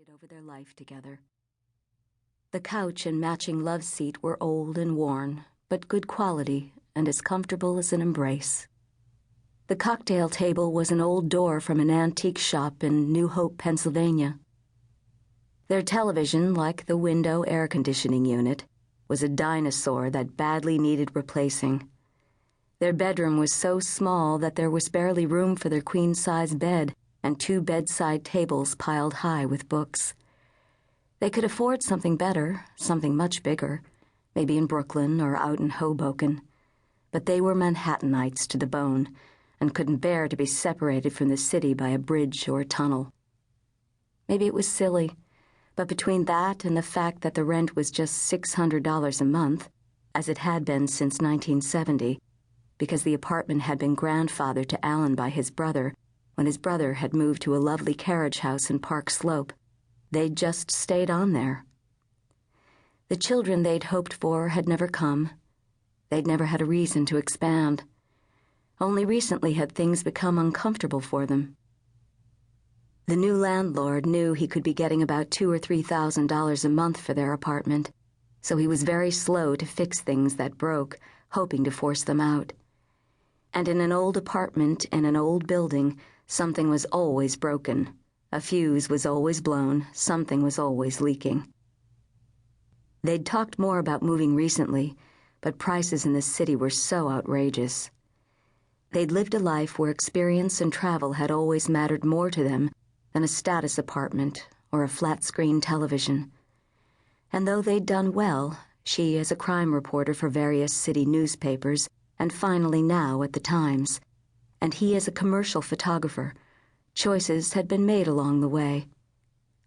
reflected over their life together. The couch and matching love seat were old and worn, but good quality and as comfortable as an embrace. The cocktail table was an old door from an antique shop in New Hope, Pennsylvania. Their television, like the window air conditioning unit, was a dinosaur that badly needed replacing. Their bedroom was so small that there was barely room for their queen-size bed and 2 bedside tables piled high with books. They could afford something better, something much bigger, maybe in Brooklyn or out in Hoboken. But they were Manhattanites to the bone and couldn't bear to be separated from the city by a bridge or a tunnel. Maybe it was silly, but between that and the fact that the rent was just $600 a month, as it had been since 1970, because the apartment had been grandfathered to Alan by his brother when his brother had moved to a lovely carriage house in Park Slope, they'd just stayed on there. The children they'd hoped for had never come. They'd never had a reason to expand. Only recently had things become uncomfortable for them. The new landlord knew he could be getting about $2,000 or $3,000 a month for their apartment, so he was very slow to fix things that broke, hoping to force them out. And in an old apartment in an old building, something was always broken. A fuse was always blown, something was always leaking. They'd talked more about moving recently, but prices in the city were so outrageous. They'd lived a life where experience and travel had always mattered more to them than a status apartment or a flat-screen television. And though they'd done well, she as a crime reporter for various city newspapers, and finally now at the Times, and he as a commercial photographer, choices had been made along the way.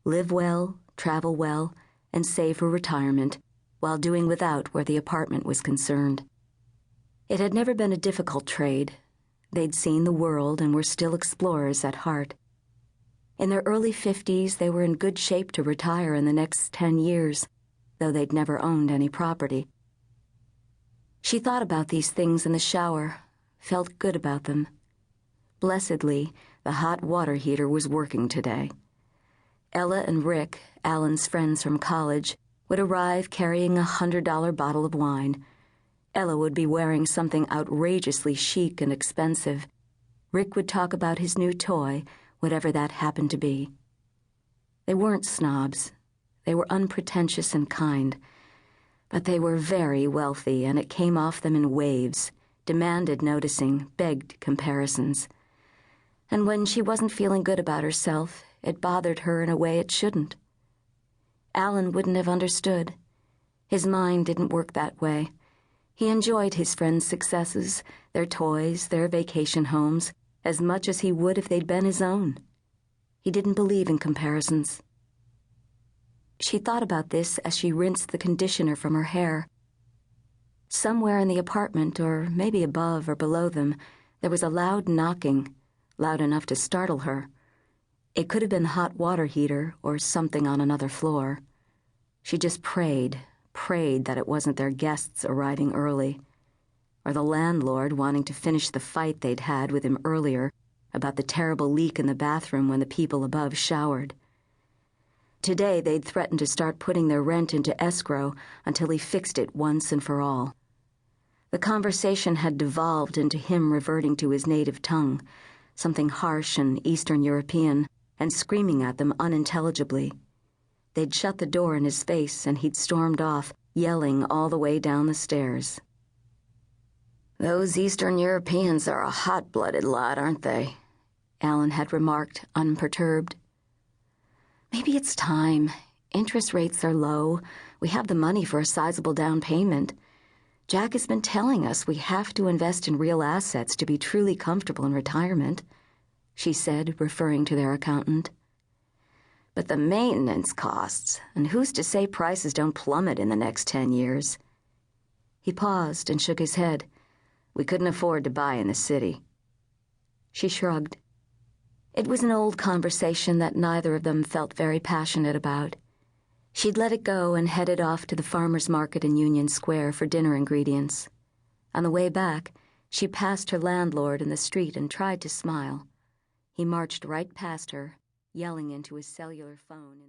Live well, travel well, and save for retirement, while doing without where the apartment was concerned. It had never been a difficult trade. They'd seen the world and were still explorers at heart. In their early 50s, they were in good shape to retire in the next 10 years, though they'd never owned any property. She thought about these things in the shower, felt good about them. Blessedly, the hot water heater was working today. Ella and Rick, Alan's friends from college, would arrive carrying a $100 bottle of wine. Ella would be wearing something outrageously chic and expensive. Rick would talk about his new toy, whatever that happened to be. They weren't snobs. They were unpretentious and kind. But they were very wealthy, and it came off them in waves, demanded noticing, begged comparisons. And when she wasn't feeling good about herself, it bothered her in a way it shouldn't. Alan wouldn't have understood. His mind didn't work that way. He enjoyed his friends' successes, their toys, their vacation homes, as much as he would if they'd been his own. He didn't believe in comparisons. She thought about this as she rinsed the conditioner from her hair. Somewhere in the apartment, or maybe above or below them, there was a loud knocking, loud enough to startle her. It could have been the hot water heater or something on another floor. She just prayed that it wasn't their guests arriving early, or the landlord wanting to finish the fight they'd had with him earlier about the terrible leak in the bathroom when the people above showered. Today they'd threatened to start putting their rent into escrow until he fixed it once and for all. The conversation had devolved into him reverting to his native tongue, something harsh and Eastern European, and screaming at them unintelligibly. They'd shut the door in his face, and he'd stormed off, yelling all the way down the stairs. "Those Eastern Europeans are a hot-blooded lot, aren't they?" Alan had remarked, unperturbed. "Maybe it's time. Interest rates are low. We have the money for a sizable down payment. Jack has been telling us we have to invest in real assets to be truly comfortable in retirement," she said, referring to their accountant. "But the maintenance costs, and who's to say prices don't plummet in the next 10 years? He paused and shook his head. "We couldn't afford to buy in the city." She shrugged. It was an old conversation that neither of them felt very passionate about. She'd let it go and headed off to the farmer's market in Union Square for dinner ingredients. On the way back, she passed her landlord in the street and tried to smile. He marched right past her, yelling into his cellular phone in the